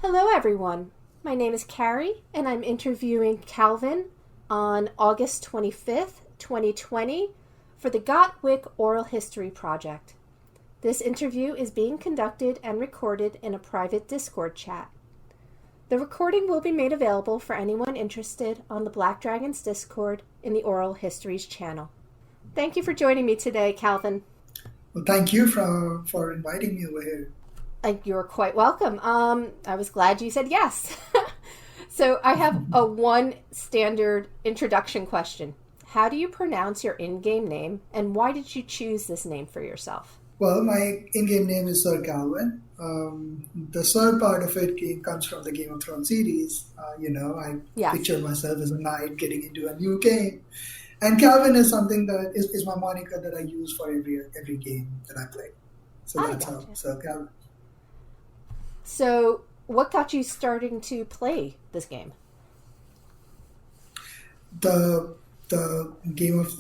Hello, everyone. My name is Carrie, and I'm interviewing Calvin on August 25th, 2020, for the WiC Oral History Project. This interview is being conducted and recorded in a private Discord chat. The recording will be made available for anyone interested on the Black Dragons Discord in the Oral Histories channel. Thank you for joining me today, Calvin. Well, thank you for inviting me over here. You're quite welcome. I was glad you said yes. So I have one standard introduction question. How do you pronounce your in-game name, and why did you choose this name for yourself? Well, my in-game name is SerCalvin. The Sir part of it comes from the Game of Thrones series. I picture myself as a knight getting into a new game. And Calvin is something that is my moniker that I use for every game that I play. So that's how SerCalvin. So what got you starting to play this game? The Game of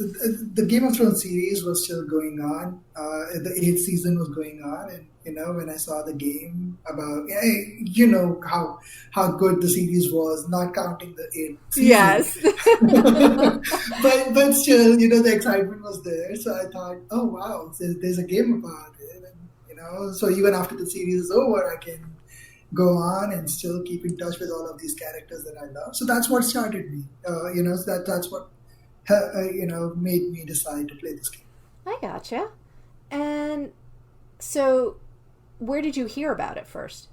Thrones series was still going on. The 8th season was going on, and when I saw the game about how good the series was, not counting the 8th season. Yes. but still, the excitement was there. So I thought, oh wow, there's a game about it, and so even after the series is over, I can go on and still keep in touch with all of these characters that I love. So that's what started me. That's what made me decide to play this game. I gotcha. And so where did you hear about it first?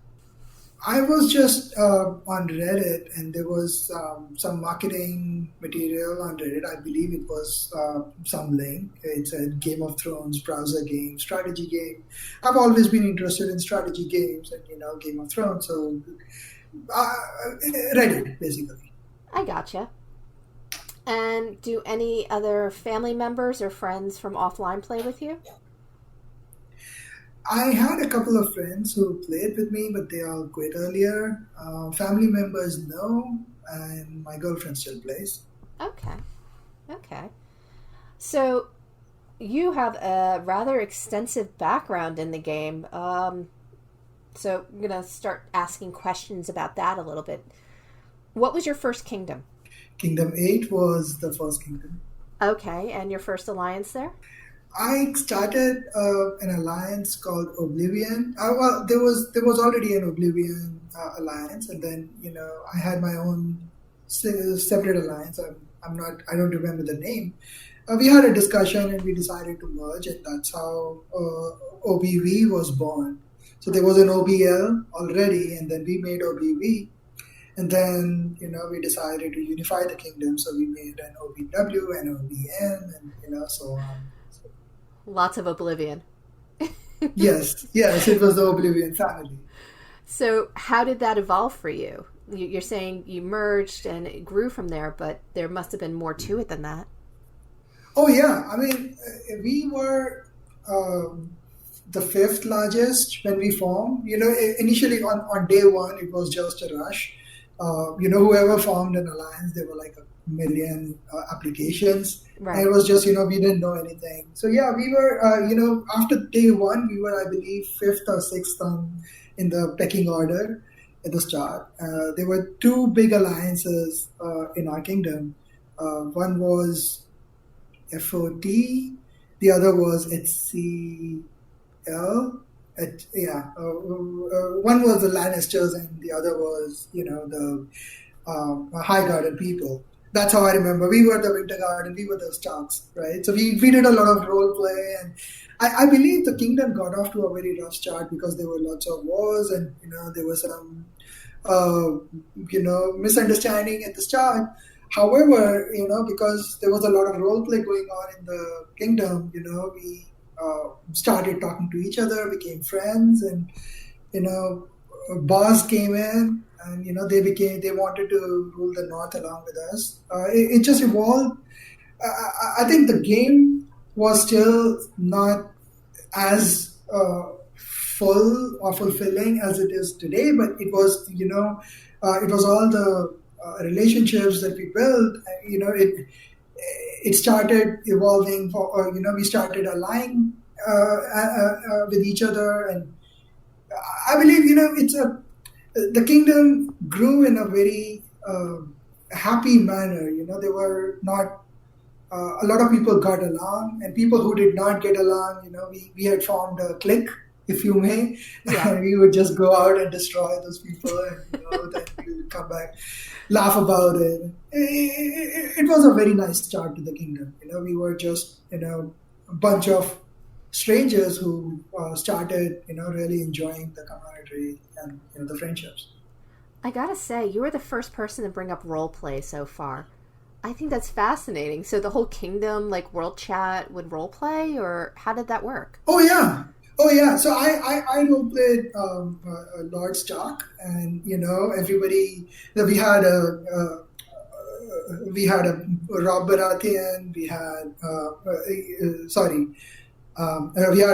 I was just on Reddit, and there was some marketing material on Reddit. I believe it was some link. It's a Game of Thrones browser game, strategy game. I've always been interested in strategy games and, Game of Thrones. So Reddit, basically. I gotcha. And do any other family members or friends from offline play with you? I had a couple of friends who played with me, but they all quit earlier. Family members, no, and my girlfriend still plays. Okay. So you have a rather extensive background in the game. So I'm going to start asking questions about that a little bit. What was your first kingdom? Kingdom 8 was the first kingdom. Okay, and your first alliance there? I started an alliance called Oblivion. There was already an Oblivion alliance, and then I had my own separate alliance. I don't remember the name. We had a discussion and we decided to merge, and that's how OBV was born. So there was an OBL already, and then we made OBV, and then we decided to unify the kingdom. So we made an OBW and OBN, and so on. Lots of Oblivion. Yes, it was the Oblivion family. So how did that evolve for you? You're saying you merged and it grew from there, but there must have been more to it than that. Oh, yeah. I mean, we were the 5th largest when we formed. Initially on day one, it was just a rush. Whoever formed an alliance, there were like a million applications. Right. And it was just, we didn't know anything. So, yeah, we were, after day one, we were, I believe, 5th or 6th in the pecking order at the start. There were 2 big alliances in our kingdom. One was FOT, the other was HCL. One was the Lannisters and the other was, the High Garden people. That's how I remember. We were the Winter Guard and we were the Starks, right? So we did a lot of role play, and I believe the kingdom got off to a very rough start because there were lots of wars and there was some misunderstanding at the start. However, because there was a lot of role play going on in the kingdom, we started talking to each other, became friends, and boss came in. And they wanted to rule the North along with us. It just evolved. I think the game was still not as full or fulfilling as it is today, but it was it was all the relationships that we built. It started evolving. We started aligning with each other, and I believe it's a the kingdom grew in a very happy manner. There were not a lot of people got along, and people who did not get along, we had formed a clique, if you may, Yeah. and we would just go out and destroy those people, and then we would come back, laugh about it. It was a very nice start to the kingdom. We were just a bunch of strangers who started really enjoying the camaraderie and the friendships. I gotta say, you were the first person to bring up role play so far. I think that's fascinating. So the whole kingdom, like world chat, would role play, or how did that work? Oh yeah, oh yeah. So I role played Lord Stark, and everybody. We had a Rob Baratheon. We had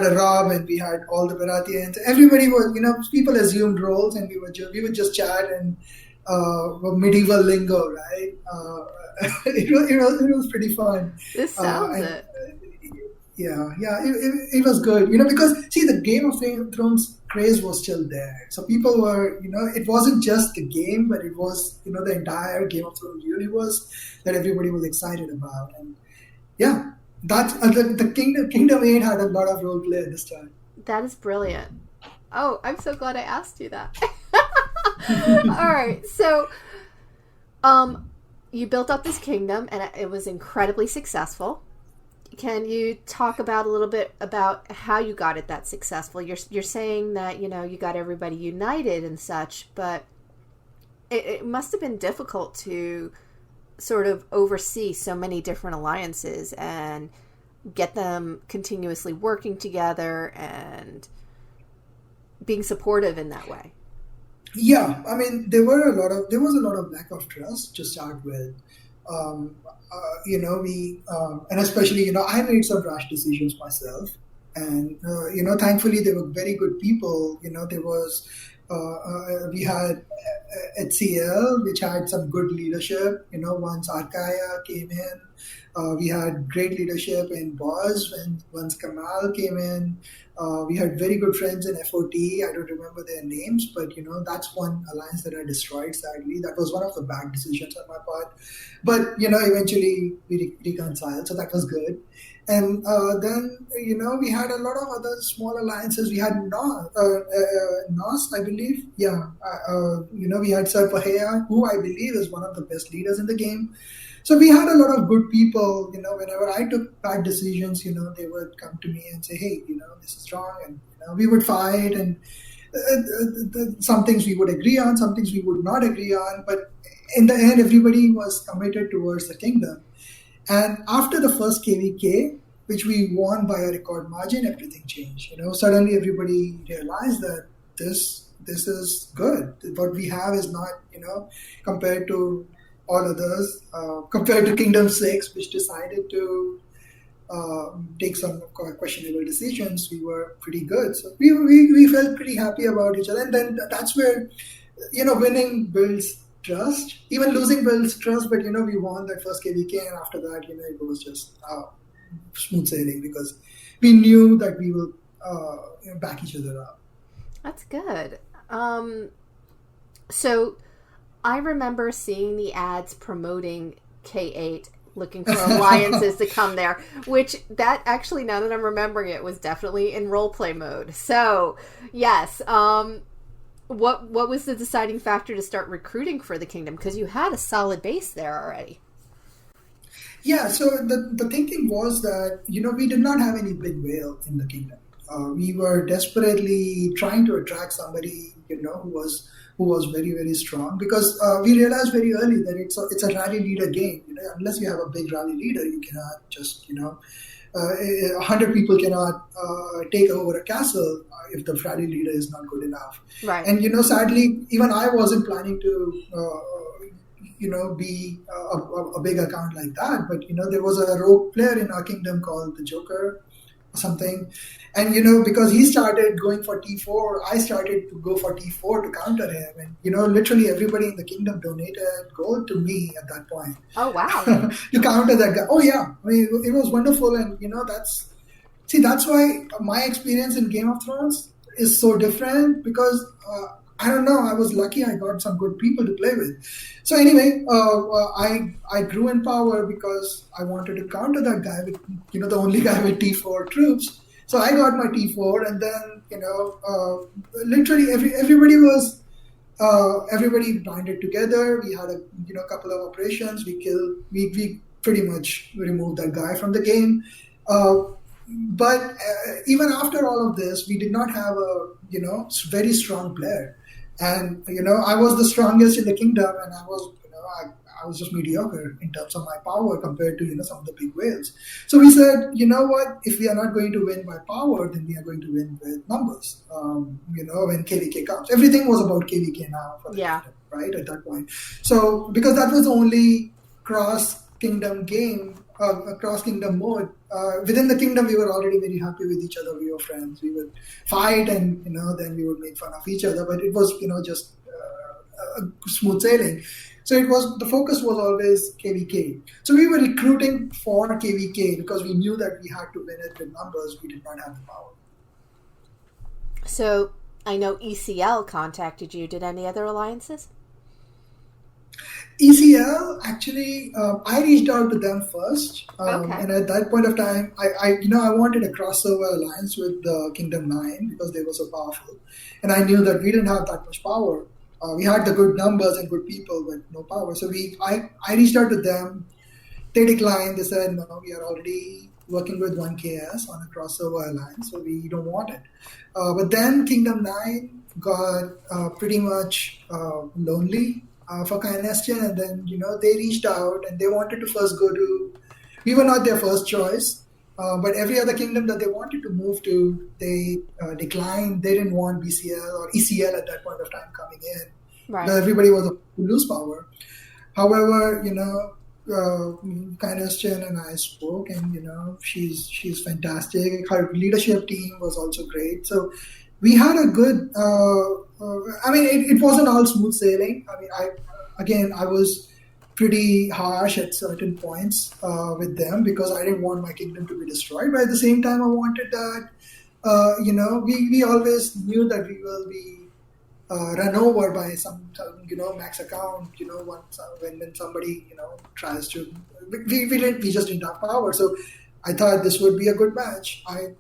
a Rob, and we had all the Baratheons. Everybody was, people assumed roles, and we would just chat and medieval lingo, right? It was pretty fun. This sounds And it. yeah, it was good, because see, the Game of Thrones craze was still there. So people were, it wasn't just the game, but it was, the entire Game of Thrones universe that everybody was excited about. And yeah, that's the Kingdom 8 had a lot of role play at this time. That is brilliant. Oh, I'm so glad I asked you that. All right. So, you built up this kingdom and it was incredibly successful. Can you talk about a little bit about how you got it that successful? You're saying that, you got everybody united and such, but it must have been difficult to sort of oversee so many different alliances and get them continuously working together and being supportive in that way. Yeah, I mean, there was a lot of lack of trust to start with. And especially, I made some rash decisions myself, and thankfully they were very good people. There was we had HCL, which had some good leadership. Once Arkaya came in, we had great leadership in Boz once Kamal came in. We had very good friends in FOT. I don't remember their names, but that's one alliance that I destroyed, sadly. That was one of the bad decisions on my part. But eventually we reconciled, so that was good. And then we had a lot of other small alliances. We had Nos, I believe. Yeah, we had Sir Pahea, who I believe is one of the best leaders in the game. So we had a lot of good people. Whenever I took bad decisions, they would come to me and say, "Hey, this is wrong," and we would fight. And some things we would agree on, some things we would not agree on. But in the end, everybody was committed towards the kingdom. And after the first KVK, which we won by a record margin, everything changed. Suddenly everybody realized that this is good. What we have is not, compared to all others, compared to Kingdom 6, which decided to take some questionable decisions, we were pretty good. So we felt pretty happy about each other. And then that's where, winning builds trust. Even losing builds trust, but we won that first KVK, and after that, it was just smooth sailing because we knew that we will back each other up. That's good. So I remember seeing the ads promoting K8, looking for alliances to come there, which that actually, now that I'm remembering it, was definitely in roleplay mode. So yes, what was the deciding factor to start recruiting for the kingdom? Because you had a solid base there already. Yeah, so the thinking was that, we did not have any big whale in the kingdom. We were desperately trying to attract somebody, who was very, very strong, because we realized very early that it's a rally leader game. Unless you have a big rally leader, you cannot just, 100 people cannot take over a castle if the rally leader is not good enough. Right. And, sadly, even I wasn't planning to be a big account like that. But, there was a rogue player in our kingdom called the Joker or something. And, because he started going for T4, I started to go for T4 to counter him. And, literally everybody in the kingdom donated gold to me at that point. Oh, wow. To counter that guy. Oh, yeah. I mean, it was wonderful. And, that's why my experience in Game of Thrones is so different, because I don't know. I was lucky. I got some good people to play with. So anyway, I grew in power because I wanted to counter that guy with, the only guy with T4 troops. So I got my T4, and then literally everybody banded together. We had a couple of operations. We pretty much removed that guy from the game. But even after all of this, we did not have a very strong player. And I was the strongest in the kingdom, and I was just mediocre in terms of my power compared to some of the big whales. So we said, you know what? If we are not going to win by power, then we are going to win with numbers. When KVK comes, everything was about KVK now for the kingdom, right? At that point, so because that was the only cross kingdom game. Cross kingdom mode. Within the kingdom, we were already very happy with each other. We were friends. We would fight, and then we would make fun of each other. But it was just smooth sailing. So the focus was always KVK. So we were recruiting for KVK because we knew that we had to win it with numbers. We did not have the power. So I know ECL contacted you. Did any other alliances? ECL, actually, I reached out to them first, Okay. And at that point of time, I wanted a crossover alliance with the Kingdom 9 because they were so powerful, and I knew that we didn't have that much power. We had the good numbers and good people, but no power. So I reached out to them. They declined. They said, no, we are already working with 1KS on a crossover alliance, so we don't want it. But then Kingdom 9 got pretty much lonely. For Kynestian, and then they reached out and they wanted to first go to. We were not their first choice, but every other kingdom that they wanted to move to, they declined. They didn't want BCL or ECL at that point of time coming in. Right. Because everybody was to lose power. However, Kynestian and I spoke, and she's fantastic. Her leadership team was also great. So we had a good. It wasn't all smooth sailing. I was pretty harsh at certain points with them because I didn't want my kingdom to be destroyed. But at the same time, I wanted that. We always knew that we will be run over by some max account. When somebody tries to, we just didn't have power. So I thought this would be a good match. I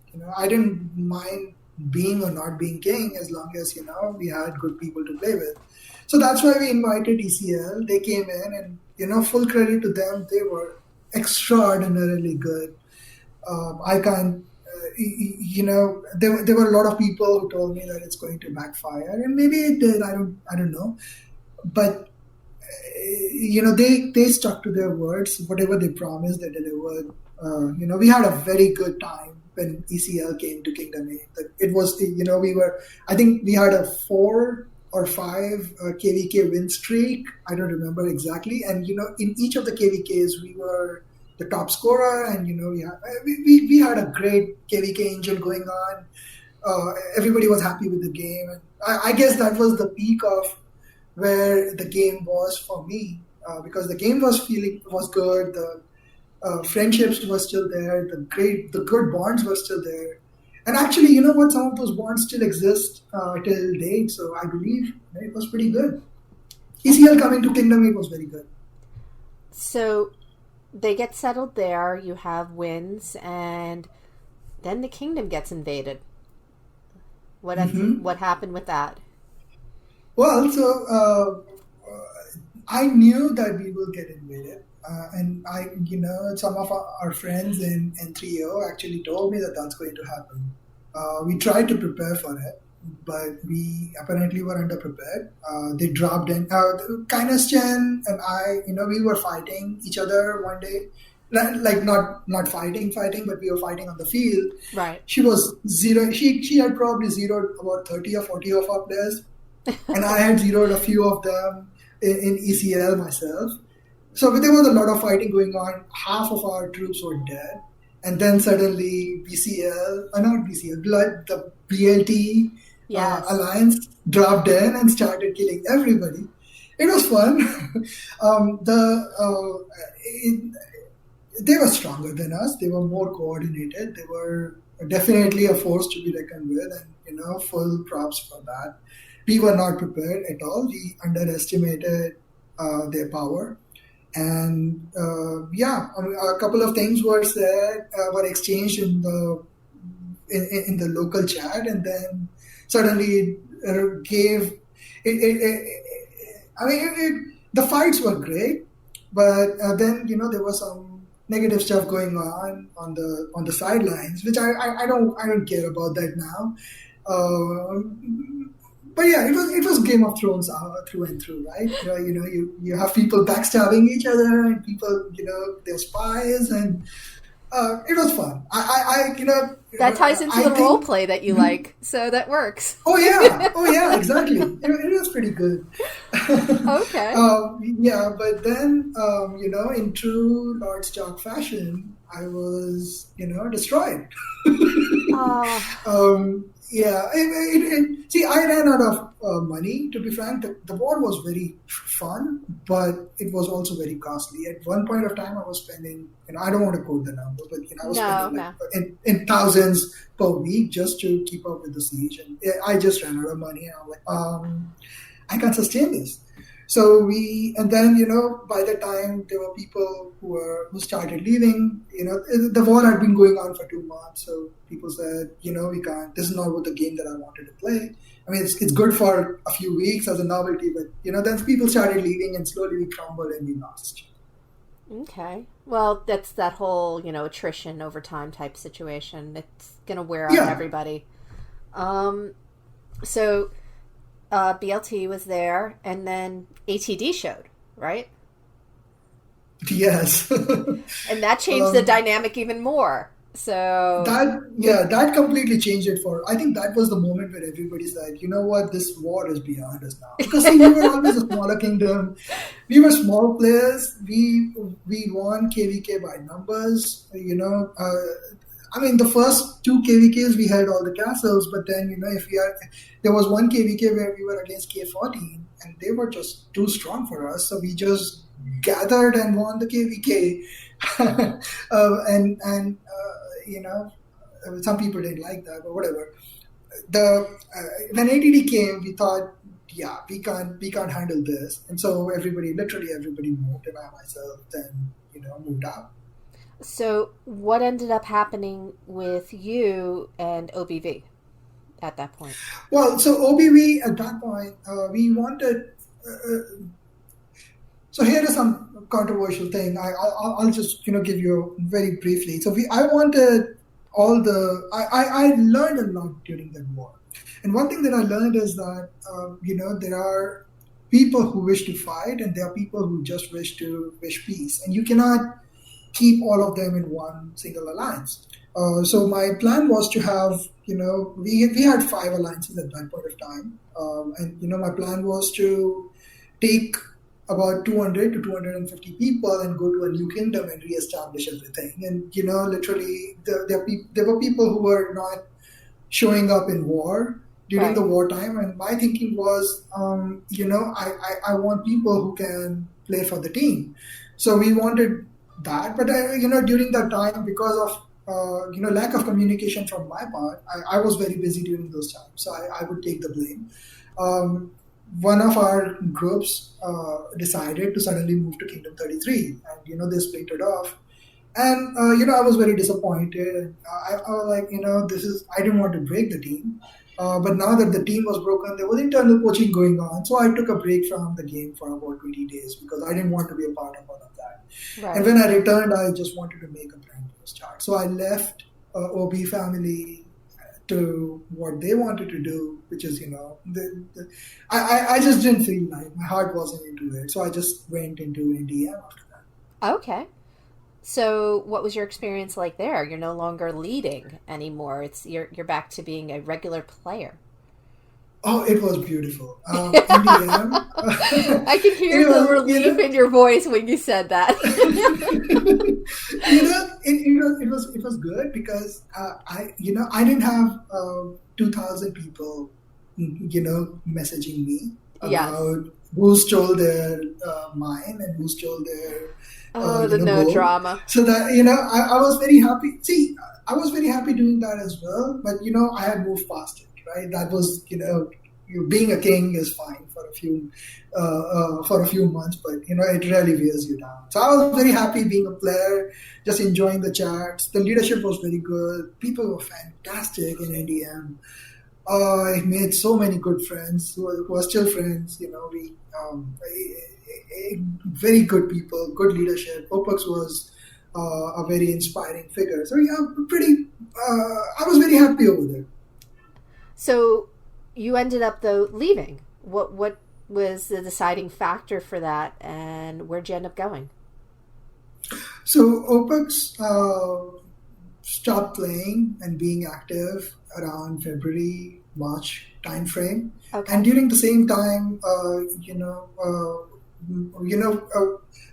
didn't mind being or not being king as long as we had good people to play with. So that's why we invited ECL. They came in, and full credit to them. They were extraordinarily good. I can't. There were a lot of people who told me that it's going to backfire, and maybe it did. I don't know, but they stuck to their words. Whatever they promised, they delivered. We had a very good time when ECL came to Kingdom 8. It was, I think we had a 4 or 5 KVK win streak. I don't remember exactly. And, in each of the KVKs, we were the top scorer, and, we had a great KVK engine going on. Everybody was happy with the game. And I guess that was the peak of where the game was for me, because the game was good. The friendships were still there. The good bonds were still there. And actually, some of those bonds still exist till date. So I believe it was pretty good. ECL coming to Kingdom 8 was very good. So they get settled there. You have wins, and then the kingdom gets invaded. What happened with that? Well, so I knew that we will get invaded. And some of our friends in N3O actually told me that that's going to happen. We tried to prepare for it, but we apparently were underprepared. They dropped in. Kynestian and I, we were fighting each other one day. Like not fighting, but we were fighting on the field. Right. She was zero. She had probably zeroed about 30 or 40 of our players, and I had zeroed a few of them in ECL myself. So there was a lot of fighting going on. Half of our troops were dead. And then suddenly the BLT alliance dropped in and started killing everybody. It was fun. They were stronger than us. They were more coordinated. They were definitely a force to be reckoned with, and full props for that. we were not prepared at all. We underestimated their power. And a couple of things were said, were exchanged in the local chat, and then suddenly gave the fights were great, but then there was some negative stuff going on the sidelines, which I don't care about that now. But yeah, it was Game of Thrones through and through, right? You have people backstabbing each other, and people they're spies, and it was fun. That ties into the role play that you like, so that works. Oh yeah, exactly. It was pretty good. Okay. But then in true Lord Stark fashion, I was destroyed. See, I ran out of money, to be frank. The war was very fun, but it was also very costly. At one point of time, I was spending, I don't want to quote the number, but I was spending in thousands per week just to keep up with the siege. And I just ran out of money, and I was like, I can't sustain this. So by the time there were people who started leaving, the war had been going on for 2 months. So people said, we can't, this is not what the game that I wanted to play. I mean, it's good for a few weeks as a novelty, but, then people started leaving, and slowly we crumbled and we lost. Okay. Well, that's that whole, attrition over time type situation. It's going to wear out everybody. So BLT was there, and then ATD showed, right? Yes. And that changed the dynamic even more. So that completely changed it. I think that was the moment where everybody said, you know what, this war is beyond us now. Because we were always a smaller kingdom. We were small players. We won KVK by numbers. The first 2 KVKs we held all the castles, but then there was one KVK where we were against K14, and they were just too strong for us. So we just gathered and won the KVK. Some people didn't like that, but whatever. When ATD came, we thought, we can't handle this, and so literally everybody moved, and I myself then moved out. So what ended up happening with you and OBV at that point? Well, so OBV at that point, we wanted. So here is some controversial thing. I'll just give you very briefly. So I wanted I learned a lot during that war, and one thing that I learned is that there are people who wish to fight, and there are people who just wish peace, and you cannot keep all of them in one single alliance. So my plan was to have, we had 5 alliances at that point of time. And my plan was to take about 200 to 250 people and go to a new kingdom and reestablish everything. And, literally there were people who were not showing up in war during the wartime. And my thinking was, I want people who can play for the team. So we wanted that, but during that time, because of lack of communication from my part, I was very busy during those times, so I would take the blame. One of our groups decided to suddenly move to Kingdom 33, and they splintered off, and I was very disappointed. I was like, I didn't want to break the team. But now that the team was broken, there was internal coaching going on. So I took a break from the game for about 20 days because I didn't want to be a part of all of that. Right. And when I returned, I just wanted to make a brand new start. So I left OB family to what they wanted to do, which is, I just didn't feel like my heart wasn't into it. So I just went into NDM after that. Okay. So what was your experience like there? You're no longer leading anymore. You're back to being a regular player. Oh, it was beautiful. NDM, I could hear the relief in your voice when you said that. It was good because I didn't have 2,000 people messaging me about who stole their mine and who stole their no drama. So that I was very happy. See, I was very happy doing that as well. But I had moved past it, right? That was being a king is fine for a few months, but it really wears you down. So I was very happy being a player, just enjoying the chats. The leadership was very good. People were fantastic in NDM. I made so many good friends who are still friends. We very good people, good leadership. Opux was a very inspiring figure. So yeah, I was very happy over there. So you ended up though leaving. What was the deciding factor for that, and where'd you end up going? So Opux stopped playing and being active around February, March timeframe, Okay. and during the same time,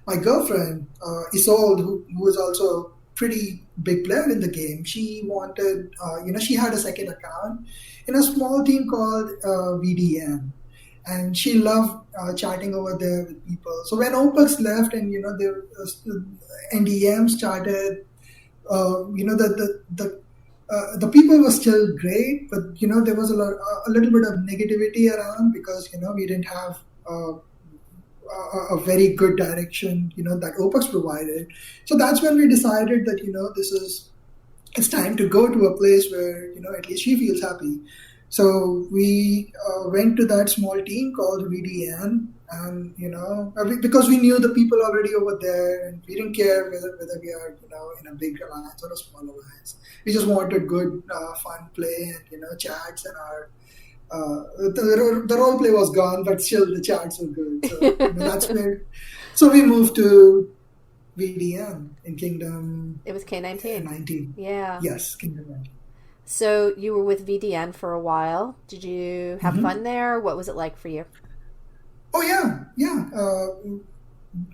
my girlfriend Isolde, who was also a pretty big player in the game, she wanted, she had a second account in a small team called VDM, and she loved chatting over there with people. So when Opux left, and NDM started, the people were still great, but there was a little bit of negativity around because we didn't have a very good direction that Opux provided. So that's when we decided that it's time to go to a place where at least she feels happy. So we went to that small team called VDN, and because we knew the people already over there, and we didn't care whether we are in a big alliance or a small alliance. We just wanted good, fun play and chats, and our the role play was gone, but still the chats were good. So that's where. So we moved to VDN in Kingdom. It was K19. 19. Yeah. Yes, Kingdom 19. So you were with VDN for a while. Did you have fun there? What was it like for you? Oh yeah.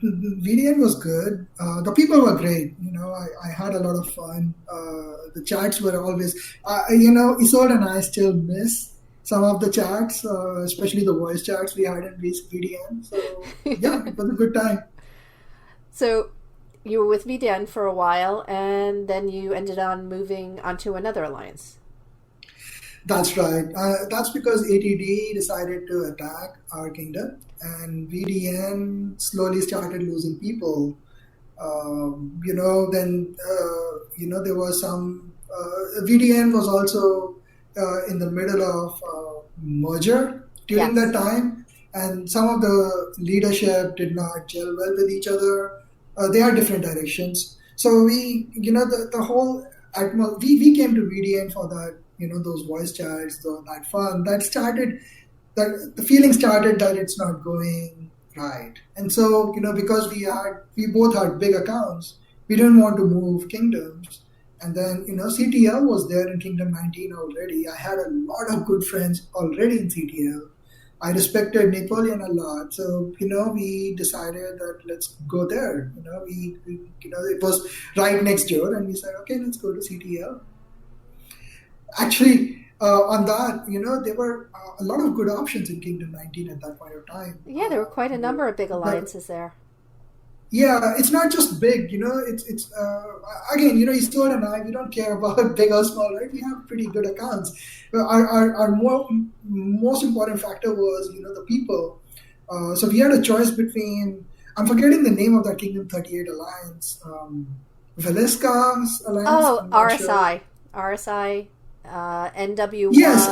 VDN was good. The people were great. I had a lot of fun. The chats were always, Isolde and I still miss some of the chats, especially the voice chats we had in VDN. So yeah, it was a good time. So you were with VDN for a while, and then you ended on moving onto another alliance. That's right. That's because ATD decided to attack our kingdom, and VDN slowly started losing people. Then there was some. VDN was also in the middle of merger during that time, and some of the leadership did not gel well with each other. They had different directions. So we, the whole we came to VDN for that, those voice chats, that fun. The feeling started that it's not going right. And so, because we both had big accounts, we didn't want to move kingdoms. And then, CTL was there in Kingdom 19 already. I had a lot of good friends already in CTL. I respected Napoleon a lot, so we decided that let's go there. It was right next door, and we said, okay, let's go to CTL. Actually, on that, there were a lot of good options in Kingdom 19 at that point of time. Yeah, there were quite a number of big alliances there. Yeah, it's not just big, it's again, Isolde and I, we don't care about big or small, right? We have pretty good accounts. Our most important factor was, the people. So we had a choice between, I'm forgetting the name of that Kingdom 38 alliance, Velisca's alliance. Oh, RSI. Sure. RSI, NW1. Yes.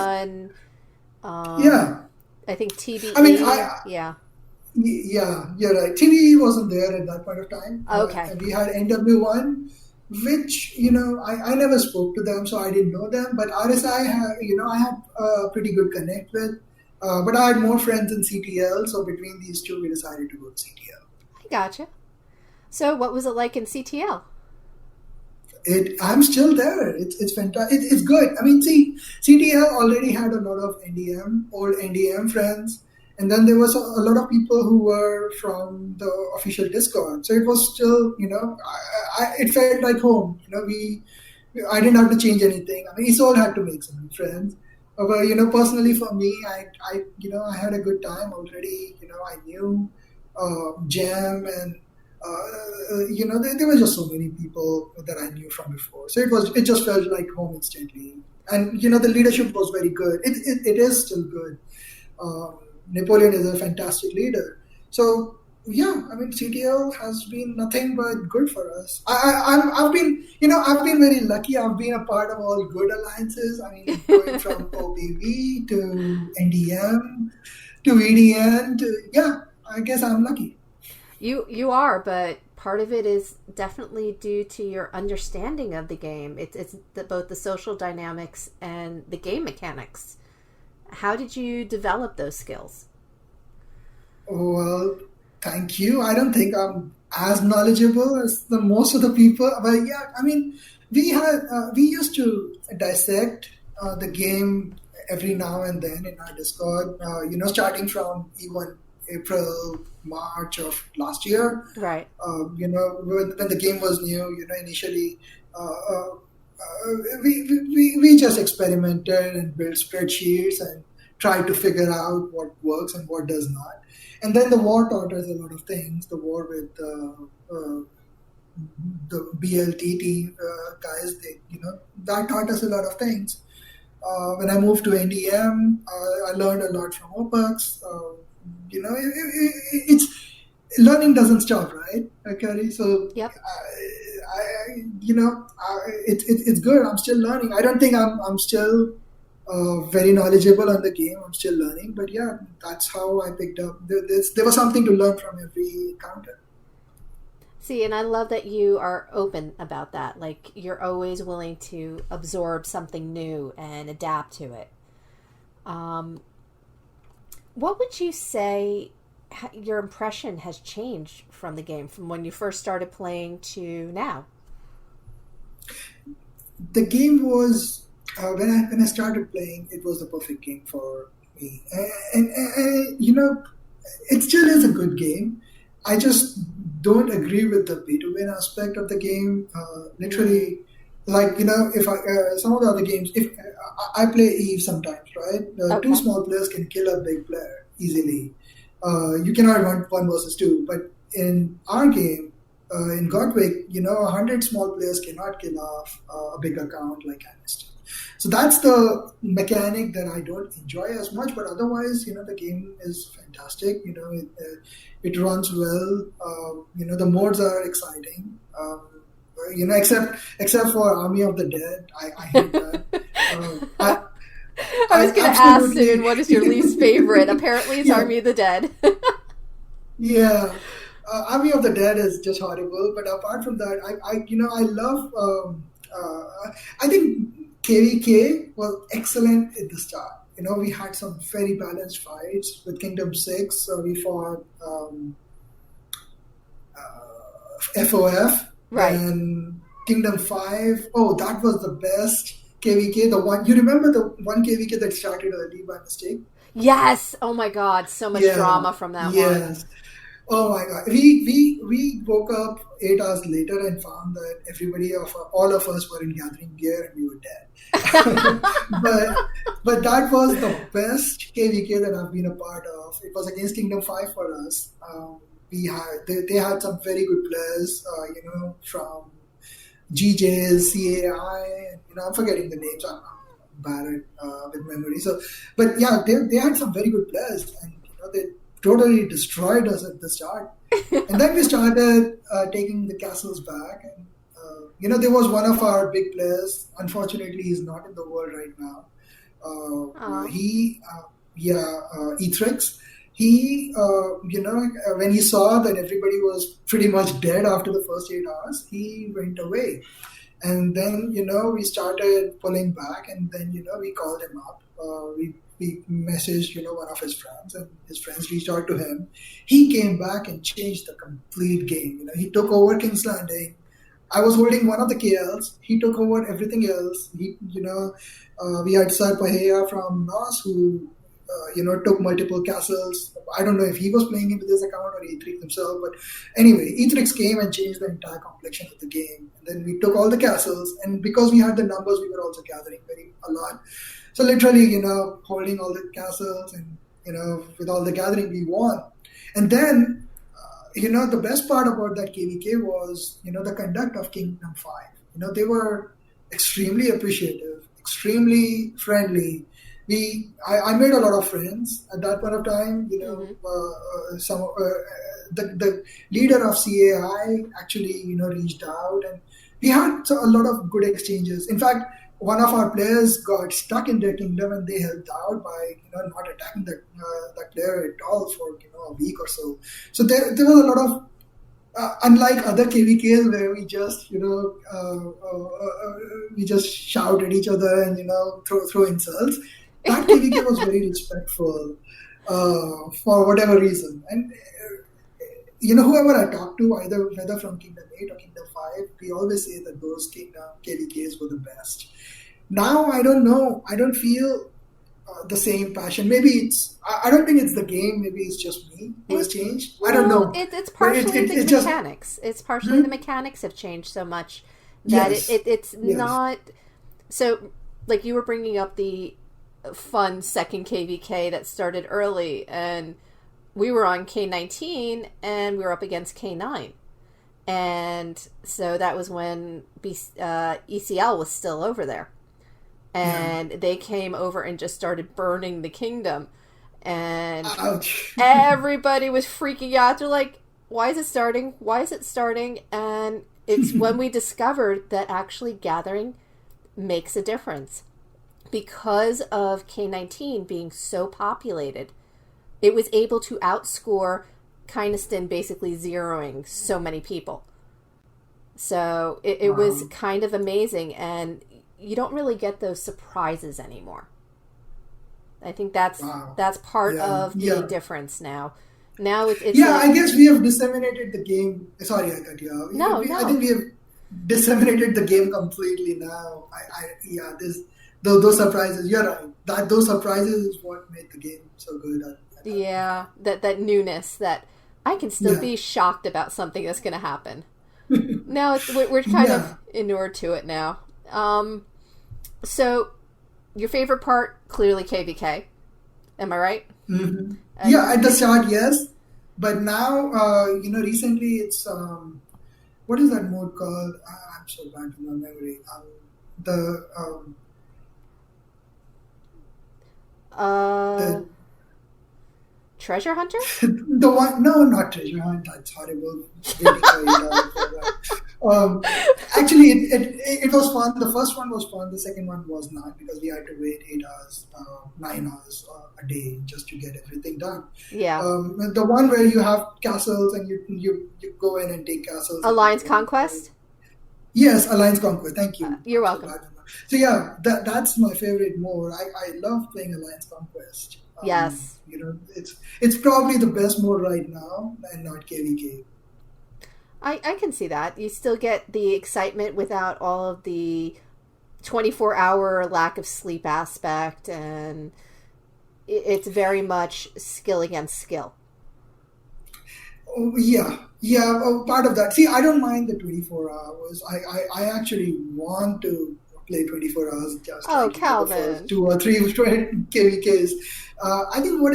Yeah. I think TBE. I mean, yeah. Yeah, you're right. TVE wasn't there at that point of time. Okay. We had NW1, which, I never spoke to them, so I didn't know them. But RSI, I had a pretty good connect with. But I had more friends in CTL, so between these two, we decided to go to CTL. I gotcha. So what was it like in CTL? I'm still there. It's fantastic. It's good. I mean, CTL already had a lot of old NDM friends. And then there was a lot of people who were from the official Discord. So it was still, it felt like home. I didn't have to change anything. I mean, Isolde had to make some new friends. But, personally for me, I had a good time already. I knew Jam, and, there were just so many people that I knew from before. So it just felt like home instantly. And, the leadership was very good. It is still good. Napoleon is a fantastic leader. So yeah, I mean CTL has been nothing but good for us. I've been I've been very lucky. I've been a part of all good alliances. I mean, going from OPV to NDM to EDN to yeah. I guess I'm lucky. You are, but part of it is definitely due to your understanding of the game. Both the social dynamics and the game mechanics. How did you develop those skills? Well, thank you. I don't think I'm as knowledgeable as the most of the people, but yeah, I mean, we used to dissect the game every now and then in our Discord. Starting from even April, March of last year. Right. When the game was new, initially. We just experimented and built spreadsheets and tried to figure out what works and what does not. And then the war taught us a lot of things. The war with the BLTT guys, that taught us a lot of things. When I moved to NDM, I learned a lot from OPUX. It's learning doesn't stop, right, Carrie? So Yep. It's good. I'm still learning. I don't think I'm still very knowledgeable on the game. I'm still learning, but yeah, that's how I picked up. There was something to learn from every encounter. See, and I love that you are open about that. Like, you're always willing to absorb something new and adapt to it. What would you say your impression has changed from the game from when you first started playing to now? The game was when I started playing, it was the perfect game for me, and it still is a good game. I just don't agree with the pay to win aspect of the game. Literally, like if some of the other games, if I play Eve sometimes, right? Two Okay. small players can kill a big player easily. You cannot run one versus two, but in our game, in WiC, 100 small players cannot kill off a big account like Amnesty. So that's the mechanic that I don't enjoy as much, but otherwise, the game is fantastic. It runs well. The modes are exciting. Except for Army of the Dead, I hate that. I, I I was going to ask absolutely, soon, what is your least favorite? Apparently, it's yeah, Army of the Dead. yeah. Army of the Dead is just horrible, but apart from that, I love. I think KVK was excellent at the start. We had some very balanced fights with Kingdom 6. We fought FOF. Right. Then Kingdom 5. Oh, that was the best KVK. The one, you remember the one KVK that started early by mistake? Yes. Oh my God. So much Yeah, drama from that one. yes. Oh my God. We woke up 8 hours later and found that all of us were in gathering gear and we were dead. but but that was the best KVK that I've been a part of. It was against Kingdom 5 for us. They had some very good players, from GJs, CAI, and I'm forgetting the names. I'm bad at with memory. So, but yeah, they had some very good players, and they totally destroyed us at the start. And then we started taking the castles back, and there was one of our big players. Unfortunately, he's not in the world right now. Oh. Ethrix. He, when he saw that everybody was pretty much dead after the first 8 hours, he went away. And then, we started pulling back, and then, we called him up. We messaged, one of his friends, and his friends reached out to him. He came back and changed the complete game. He took over King's Landing. I was holding one of the KLs. He took over everything else. We had Sir Paheya from NOS who, took multiple castles. I don't know if he was playing it with his account or Ethrix himself, but anyway, Ethrix came and changed the entire complexion of the game. And then we took all the castles, and because we had the numbers, we were also gathering a lot. So literally, holding all the castles and, with all the gathering, we won. And then, the best part about that KVK was, the conduct of Kingdom 5. They were extremely appreciative, extremely friendly. I made a lot of friends at that point of time. Mm-hmm. The leader of CAI actually reached out, and we had a lot of good exchanges. In fact, one of our players got stuck in their kingdom, and they helped out by not attacking that player at all for a week or so. So there was a lot of unlike other KVKs where we just we just shout at each other and throw insults. That KVK was very respectful for whatever reason. And whoever I talk to, whether from Kingdom 8 or Kingdom 5, we always say that those Kingdom KVKs were the best. Now, I don't know. I don't feel the same passion. Maybe I don't think it's the game. Maybe it's just me who has changed. I don't know. It's partially the mechanics. It's partially the mechanics have changed so much that it's not... So, like you were bringing up the fun second KVK that started early, and we were on K19 and we were up against K9, and so that was when ECL was still over there, and they came over and just started burning the kingdom, and everybody was freaking out. They're like, why is it starting? And it's when we discovered that actually gathering makes a difference. Because of K19 being so populated, it was able to outscore Kynaston, basically zeroing so many people. So it was kind of amazing, and you don't really get those surprises anymore. I think that's part of the difference now. Now it's I guess we have disseminated the game. Sorry, I cut you off. No. I think we have disseminated the game completely now. Those surprises, you're right. Those surprises is what made the game so good. That newness, that I can still be shocked about something that's going to happen. Now we're kind of inured to it now. So your favorite part, clearly KVK. Am I right? Mm-hmm. At the start, yes. But now, recently it's, what is that mode called? I'm so bad in my memory. The Treasure Hunter? The one, no, not Treasure Hunt. That's horrible. Actually, it was fun. The first one was fun. The second one was not, because we had to wait 8 hours, 9 hours a day just to get everything done. Yeah. The one where you have castles and you go in and take castles. Alliance Conquest? Yes, Alliance Conquest. Thank you. You're welcome. So that's my favorite mode. I love playing Alliance Conquest. Yes. It's probably the best mode right now, and not KVK. I can see that. You still get the excitement without all of the 24-hour lack of sleep aspect, and it's very much skill against skill. Oh, part of that. See, I don't mind the 24 hours. I actually want to play 24 hours just Calvin. The first 2 or 3 KVKs. I think what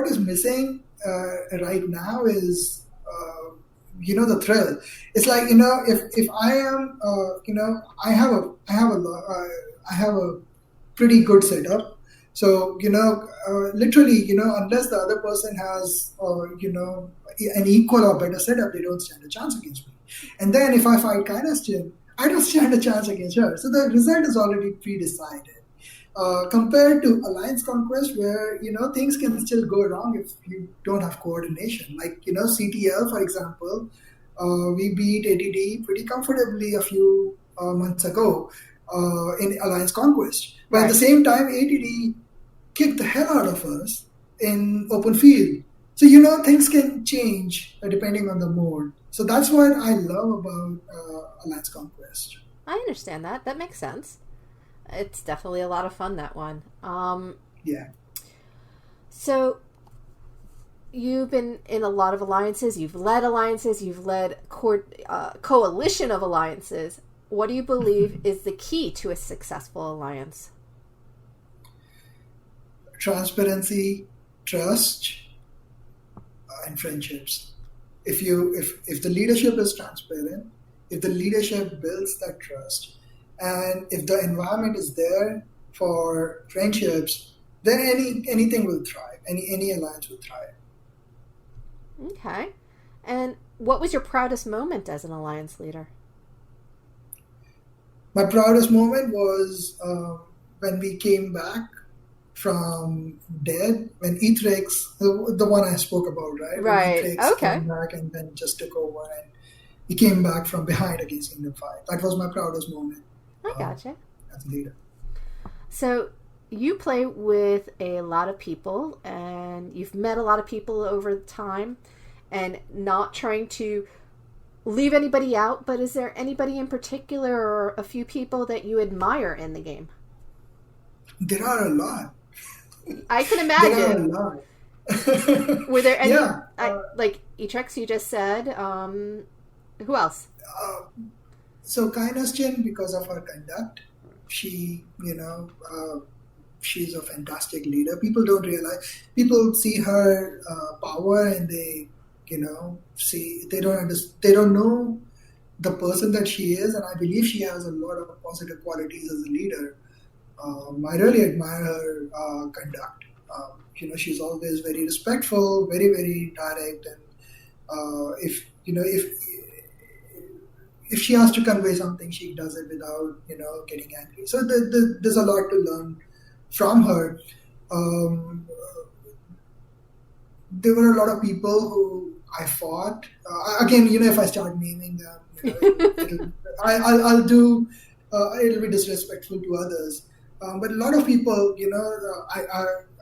is missing right now is the thrill. It's like if I am I have a pretty good setup. So literally unless the other person has an equal or better setup, they don't stand a chance against me. And then if I fight Kynaston, I don't stand a chance against her. So the result is already pre-decided. Compared to Alliance Conquest, where things can still go wrong if you don't have coordination. Like CTL, for example, we beat ATD pretty comfortably a few months ago in Alliance Conquest. But at the same time, ATD kicked the hell out of us in open field. So things can change depending on the mode. So that's what I love about Alliance Conquest. I understand that. That makes sense. It's definitely a lot of fun, that one. So you've been in a lot of alliances. You've led alliances. You've led coalition of alliances. What do you believe is the key to a successful alliance? Transparency, trust, and friendships. If the leadership is transparent, if the leadership builds that trust, and if the environment is there for friendships, then anything will thrive. Any alliance will thrive. Okay. And what was your proudest moment as an alliance leader? My proudest moment was when we came back from dead, when Ethrix, the one I spoke about, right? When Right. Ethrix Okay. came back and then just took over, and he came back from behind against Kingdom 5. That was my proudest moment I um, gotcha. as a leader. So you play with a lot of people and you've met a lot of people over time, and not trying to leave anybody out, but is there anybody in particular or a few people that you admire in the game? There are a lot. I can There are a imagine. lot. Were there any, Yeah. like Etrex you just said? Who else? Uh, so Kindness Chin, because of her conduct, she, she's a fantastic leader. People don't realize. People see her power and they, see they don't know the person that she is, and I believe she has a lot of positive qualities as a leader. I really admire her conduct. She's always very respectful, very very direct, and if if she has to convey something, she does it without getting angry. So there's a lot to learn from her. Um, there were a lot of people who I fought. Again, if I start naming them, I'll do. It'll be disrespectful to others. But a lot of people,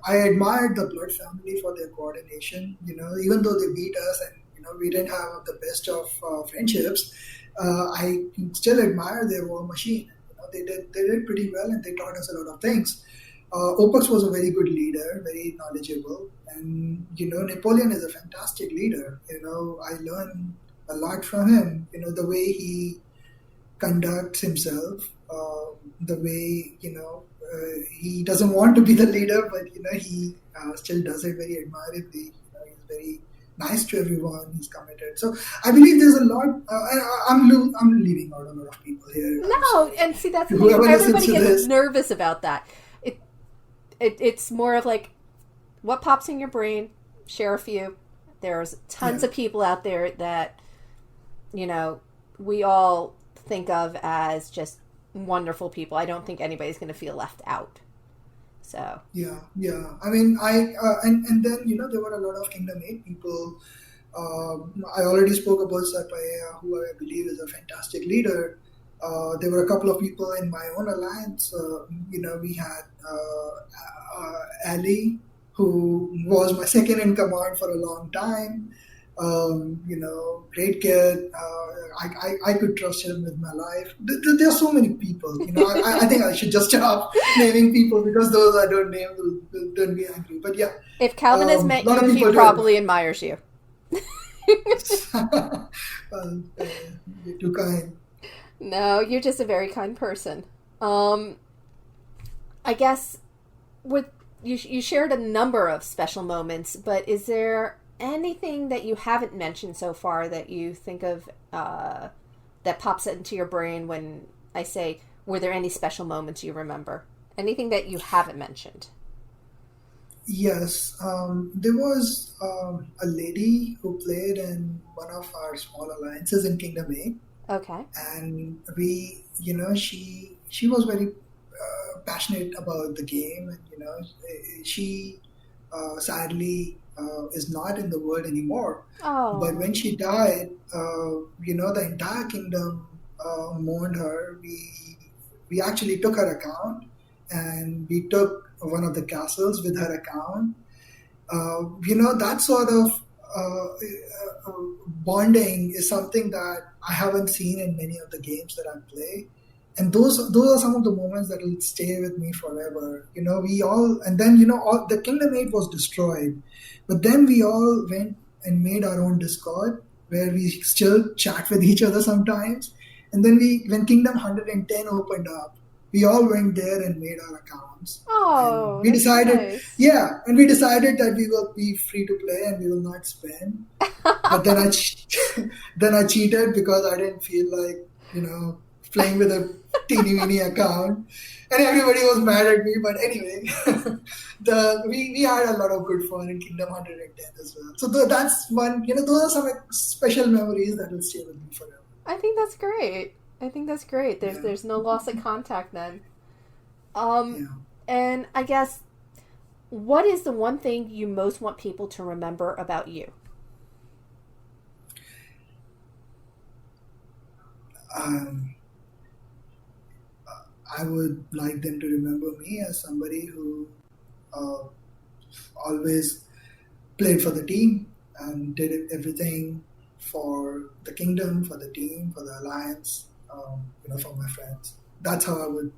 I admired the Blood family for their coordination. Even though they beat us and we didn't have the best of friendships, I still admire their war machine. They did pretty well, and they taught us a lot of things. Opus was a very good leader, very knowledgeable, and Napoleon is a fantastic leader. I learned a lot from him. The way he conducts himself, the way he doesn't want to be the leader, but he still does it very admirably. He's very nice to everyone. He's committed. So I believe there's a lot. I'm leaving out a lot of people here. No, and see that's the thing. Whoever listens Everybody to gets this. nervous about that. It's more of like what pops in your brain. Share a few. There's tons of people out there that we all think of as just wonderful people. I don't think anybody's going to feel left out. So Yeah. I mean, and then there were a lot of Kingdom 8 people. I already spoke about Sarpaya, who I believe is a fantastic leader. There were a couple of people in my own alliance. We had Ali, who was my second in command for a long time. Great kid. I could trust him with my life. There are so many people. I think I should just stop naming people because those I don't name will don't be angry. But yeah, if Calvin has met lot of you, he people do. probably admires you. You're too kind. No, you're just a very kind person. I guess with you shared a number of special moments, but is there anything that you haven't mentioned so far that you think of that pops into your brain when I say, were there any special moments you remember? Anything that you haven't mentioned? Yes, there was a lady who played in one of our small alliances in Kingdom 8. Okay. And she was very passionate about the game, and she sadly is not in the world anymore. But Oh. when she died, the entire kingdom mourned her. We actually took her account, and we took one of the castles with her account. That sort of bonding is something that I haven't seen in many of the games that I play, and those are some of the moments that will stay with me forever. We all, and then all, the Kingdom 8 was destroyed, but then we all went and made our own Discord where we still chat with each other sometimes, and then when Kingdom 110 opened up, we all went there and made our accounts. And Oh, we that's decided, nice. yeah, and we decided that we will be free to play and we will not spend. But then then I cheated because I didn't feel like playing with a teeny weeny account. and everybody was mad at me. But anyway, we had a lot of good fun in Kingdom 110 as well. So that's one. Those are some special memories that will stay with me forever. I think that's great. There's Yeah. there's no loss of contact then. Yeah. And I guess, what is the one thing you most want people to remember about you? Um, I would like them to remember me as somebody who uh, always played for the team and did everything for the kingdom, for the team, for the alliance, for my friends. That's how I would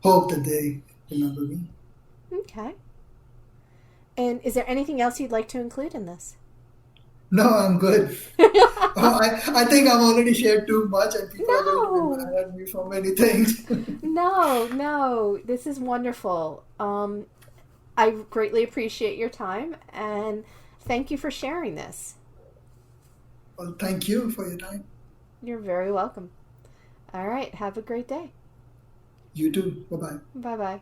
hope that they remember me. Okay. And is there anything else you'd like to include in this? No, I'm good. I think I've already shared too much and people are going to be No, mad at me for many things. no. This is wonderful. I greatly appreciate your time, and thank you for sharing this. Well, thank you for your time. You're very welcome. All right. Have a great day. You too. Bye bye. Bye bye.